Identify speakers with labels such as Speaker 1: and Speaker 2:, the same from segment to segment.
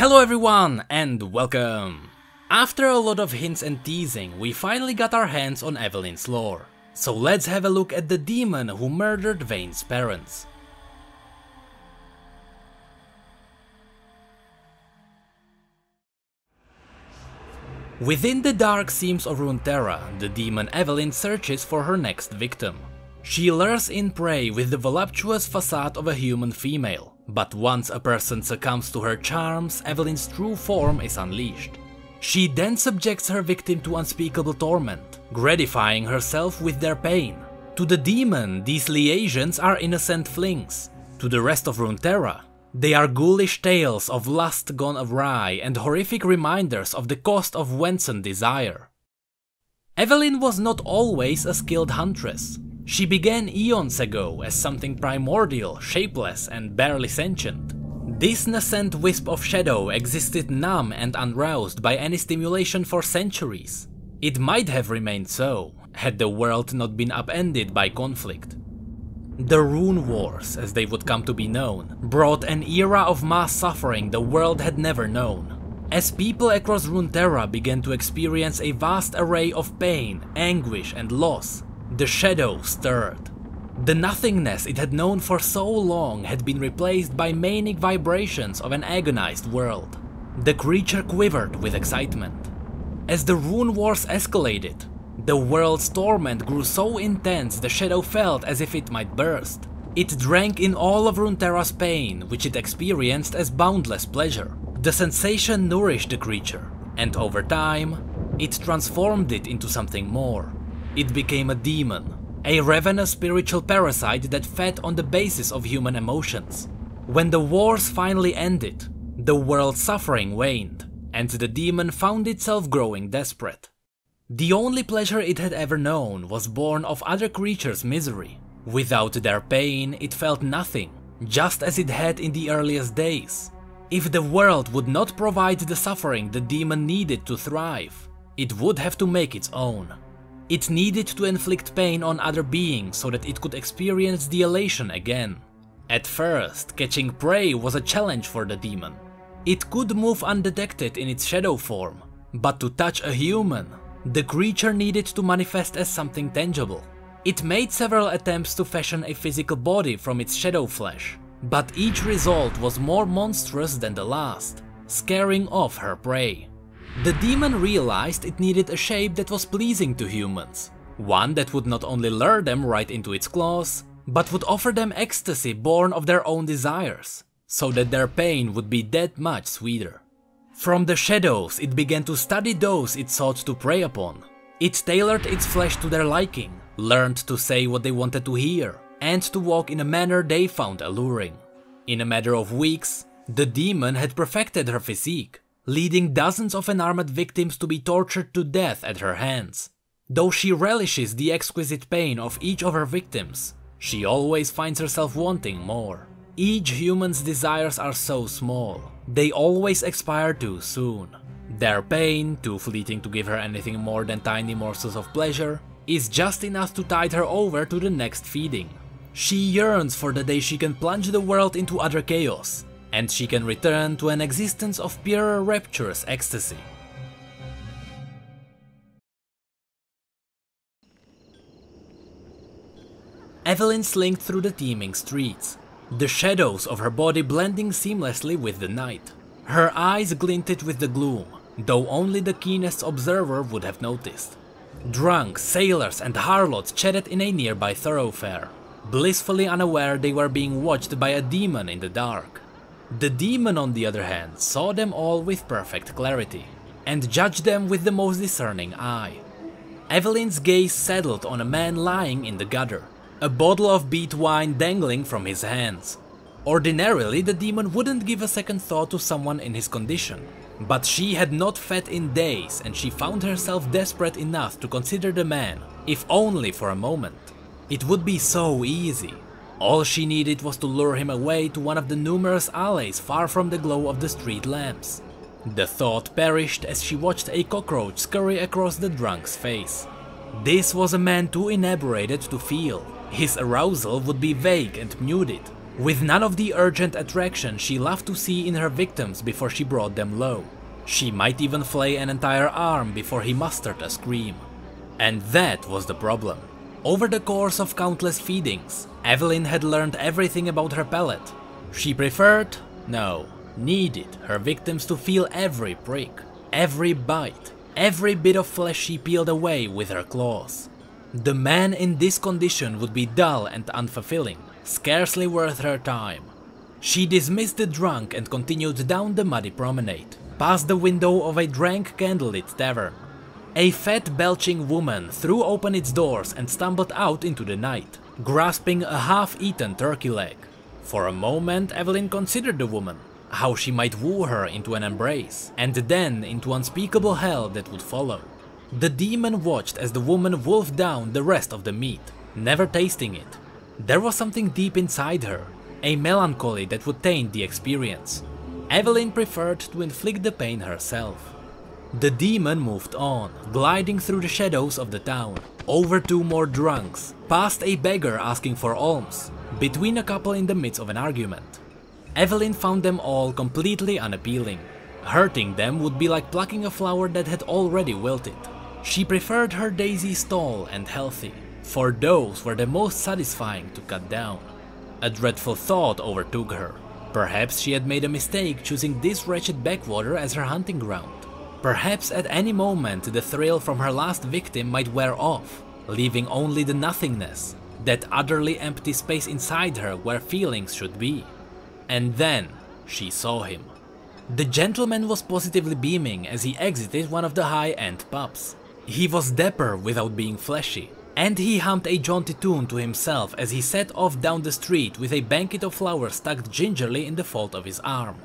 Speaker 1: Hello everyone and welcome! After a lot of hints and teasing, we finally got our hands on Evelynn's lore. So let's have a look at the demon who murdered Vane's parents. Within the dark seams of Runeterra, the demon Evelynn searches for her next victim. She lures in prey with the voluptuous facade of a human female, but once a person succumbs to her charms, Evelynn's true form is unleashed. She then subjects her victim to unspeakable torment, gratifying herself with their pain. To the demon, these liaisons are innocent flings. To the rest of Runeterra, they are ghoulish tales of lust gone awry and horrific reminders of the cost of wanton desire. Evelynn was not always a skilled huntress. She began eons ago as something primordial, shapeless and barely sentient. This nascent wisp of shadow existed numb and unroused by any stimulation for centuries. It might have remained so, had the world not been upended by conflict. The Rune Wars, as they would come to be known, brought an era of mass suffering the world had never known. As people across Runeterra began to experience a vast array of pain, anguish and loss, the shadow stirred. The nothingness it had known for so long had been replaced by manic vibrations of an agonized world. The creature quivered with excitement. As the Rune Wars escalated, the world's torment grew so intense the shadow felt as if it might burst. It drank in all of Runeterra's pain, which it experienced as boundless pleasure. The sensation nourished the creature, and over time, it transformed it into something more. It became a demon, a ravenous spiritual parasite that fed on the basis of human emotions. When the wars finally ended, the world's suffering waned, and the demon found itself growing desperate. The only pleasure it had ever known was born of other creatures' misery. Without their pain, it felt nothing, just as it had in the earliest days. If the world would not provide the suffering the demon needed to thrive, it would have to make its own. It needed to inflict pain on other beings so that it could experience the elation again. At first, catching prey was a challenge for the demon. It could move undetected in its shadow form, but to touch a human, the creature needed to manifest as something tangible. It made several attempts to fashion a physical body from its shadow flesh, but each result was more monstrous than the last, scaring off her prey. The demon realized it needed a shape that was pleasing to humans, one that would not only lure them right into its claws, but would offer them ecstasy born of their own desires, so that their pain would be that much sweeter. From the shadows, it began to study those it sought to prey upon. It tailored its flesh to their liking, learned to say what they wanted to hear, and to walk in a manner they found alluring. In a matter of weeks, the demon had perfected her physique, leading dozens of unarmed victims to be tortured to death at her hands. Though she relishes the exquisite pain of each of her victims, she always finds herself wanting more. Each human's desires are so small, they always expire too soon. Their pain, too fleeting to give her anything more than tiny morsels of pleasure, is just enough to tide her over to the next feeding. She yearns for the day she can plunge the world into utter chaos, and she can return to an existence of pure rapturous ecstasy. Evelynn slinked through the teeming streets, the shadows of her body blending seamlessly with the night. Her eyes glinted with the gloom, though only the keenest observer would have noticed. Drunks, sailors and harlots chatted in a nearby thoroughfare, blissfully unaware they were being watched by a demon in the dark. The demon, on the other hand, saw them all with perfect clarity, and judged them with the most discerning eye. Evelynn's gaze settled on a man lying in the gutter, a bottle of beet wine dangling from his hands. Ordinarily, the demon wouldn't give a second thought to someone in his condition, but she had not fed in days and she found herself desperate enough to consider the man, if only for a moment. It would be so easy. All she needed was to lure him away to one of the numerous alleys far from the glow of the street lamps. The thought perished as she watched a cockroach scurry across the drunk's face. This was a man too inebriated to feel. His arousal would be vague and muted. With none of the urgent attraction she loved to see in her victims before she brought them low. She might even flay an entire arm before he mustered a scream. And that was the problem. Over the course of countless feedings, Evelynn had learned everything about her palate. She preferred, no, needed her victims to feel every prick, every bite, every bit of flesh she peeled away with her claws. The man in this condition would be dull and unfulfilling, scarcely worth her time. She dismissed the drunk and continued down the muddy promenade, past the window of a drank candlelit tavern. A fat, belching woman threw open its doors and stumbled out into the night, grasping a half-eaten turkey leg. For a moment Evelynn considered the woman, how she might woo her into an embrace, and then into unspeakable hell that would follow. The demon watched as the woman wolfed down the rest of the meat, never tasting it. There was something deep inside her, a melancholy that would taint the experience. Evelynn preferred to inflict the pain herself. The demon moved on, gliding through the shadows of the town, over 2 more drunks, past a beggar asking for alms, between a couple in the midst of an argument. Evelynn found them all completely unappealing. Hurting them would be like plucking a flower that had already wilted. She preferred her daisies tall and healthy, for those were the most satisfying to cut down. A dreadful thought overtook her. Perhaps she had made a mistake choosing this wretched backwater as her hunting ground. Perhaps at any moment the thrill from her last victim might wear off, leaving only the nothingness, that utterly empty space inside her where feelings should be. And then she saw him. The gentleman was positively beaming as he exited one of the high-end pubs. He was dapper without being flashy, and he hummed a jaunty tune to himself as he set off down the street with a banquet of flowers tucked gingerly in the fold of his arm.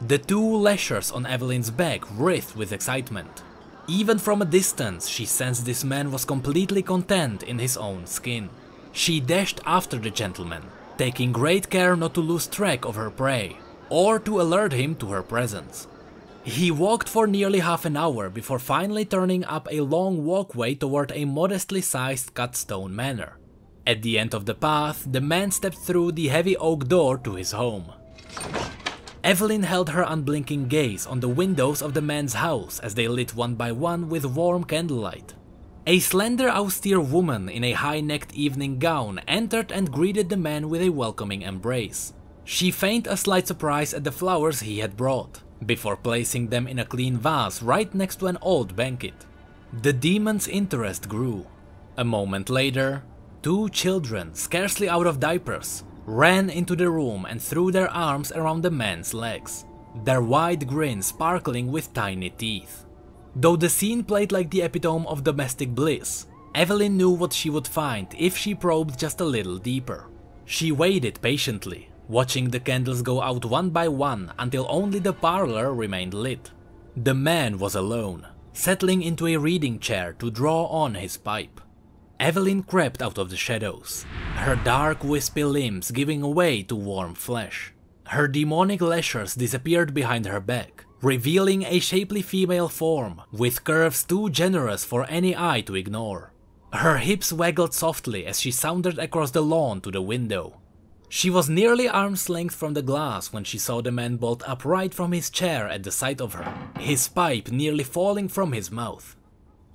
Speaker 1: The 2 lashes on Evelynn's back writhed with excitement. Even from a distance she sensed this man was completely content in his own skin. She dashed after the gentleman, taking great care not to lose track of her prey, or to alert him to her presence. He walked for nearly half an hour before finally turning up a long walkway toward a modestly sized cut stone manor. At the end of the path, the man stepped through the heavy oak door to his home. Evelynn held her unblinking gaze on the windows of the man's house as they lit one by one with warm candlelight. A slender, austere woman in a high-necked evening gown entered and greeted the man with a welcoming embrace. She feigned a slight surprise at the flowers he had brought, before placing them in a clean vase right next to an old banquet. The demon's interest grew. A moment later, 2 children, scarcely out of diapers, ran into the room and threw their arms around the man's legs, their wide grins sparkling with tiny teeth. Though the scene played like the epitome of domestic bliss, Evelynn knew what she would find if she probed just a little deeper. She waited patiently, watching the candles go out one by one until only the parlor remained lit. The man was alone, settling into a reading chair to draw on his pipe. Evelynn crept out of the shadows, her dark wispy limbs giving way to warm flesh. Her demonic lashes disappeared behind her back, revealing a shapely female form with curves too generous for any eye to ignore. Her hips waggled softly as she sauntered across the lawn to the window. She was nearly arm's length from the glass when she saw the man bolt upright from his chair at the sight of her, his pipe nearly falling from his mouth.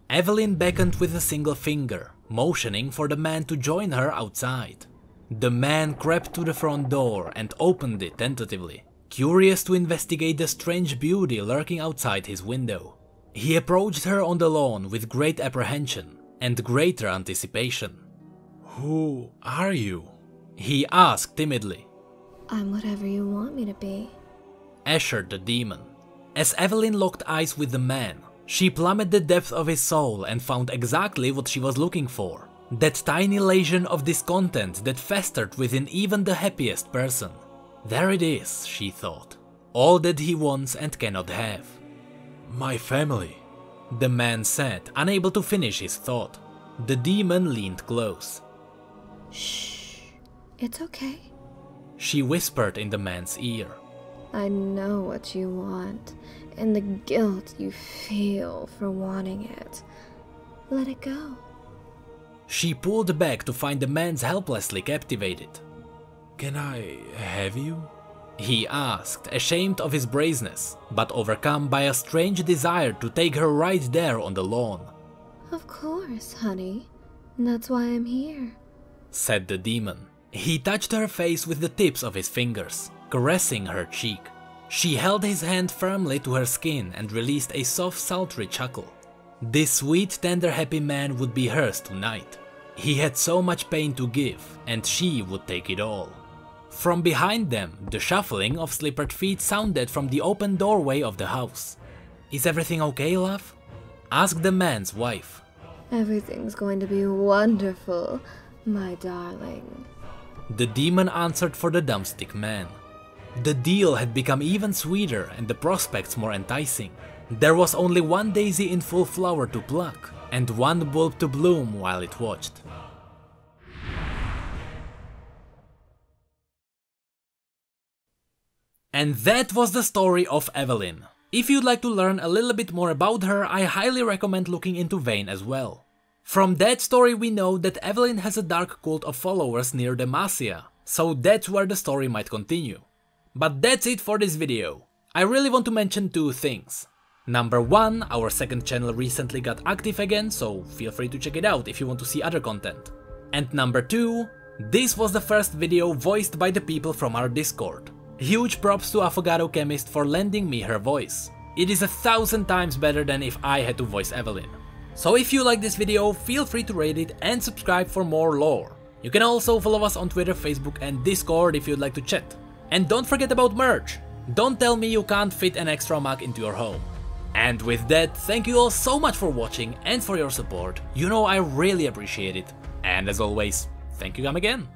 Speaker 1: Evelynn beckoned with a single finger, motioning for the man to join her outside. The man crept to the front door and opened it tentatively, curious to investigate the strange beauty lurking outside his window. He approached her on the lawn with great apprehension and greater anticipation.
Speaker 2: "Who are you?"
Speaker 1: he asked timidly.
Speaker 3: "I'm whatever you want me to be,"
Speaker 1: assured the demon. As Evelynn locked eyes with the man, she plumbed the depth of his soul and found exactly what she was looking for. That tiny lesion of discontent that festered within even the happiest person. There it is, she thought. All that he wants and cannot have.
Speaker 2: "My family,"
Speaker 1: the man said, unable to finish his thought. The demon leaned close.
Speaker 3: "Shh, it's okay.
Speaker 1: She whispered in the man's ear.
Speaker 3: I know what you want, and the guilt you feel for wanting it. Let it go."
Speaker 1: She pulled back to find the man helplessly captivated.
Speaker 2: Can I have you?
Speaker 1: He asked, ashamed of his brazenness, but overcome by a strange desire to take her right there on the lawn.
Speaker 3: Of course, honey. That's why I'm here,
Speaker 1: said the demon. He touched her face with the tips of his fingers, caressing her cheek. She held his hand firmly to her skin and released a soft, sultry chuckle. This sweet, tender, happy man would be hers tonight. He had so much pain to give, and she would take it all. From behind them, the shuffling of slippered feet sounded from the open doorway of the house. Is everything okay, love? Asked the man's wife.
Speaker 3: Everything's going to be wonderful, my darling.
Speaker 1: The demon answered for the dumbstick man. The deal had become even sweeter and the prospects more enticing. There was only one daisy in full flower to pluck, and one bulb to bloom while it watched. And that was the story of Evelynn. If you'd like to learn a little bit more about her, I highly recommend looking into Vane as well. From that story we know that Evelynn has a dark cult of followers near Demacia, so that's where the story might continue. But that's it for this video. I really want to mention two things. Number one, our second channel recently got active again, so feel free to check it out if you want to see other content. And number two, this was the first video voiced by the people from our Discord. Huge props to Affogato Chemist for lending me her voice. It is 1,000 times better than if I had to voice Evelynn. So if you like this video, feel free to rate it and subscribe for more lore. You can also follow us on Twitter, Facebook and Discord if you'd like to chat. And don't forget about merch. Don't tell me you can't fit an extra mug into your home. And with that, thank you all so much for watching and for your support. You know I really appreciate it. And as always, thank you again.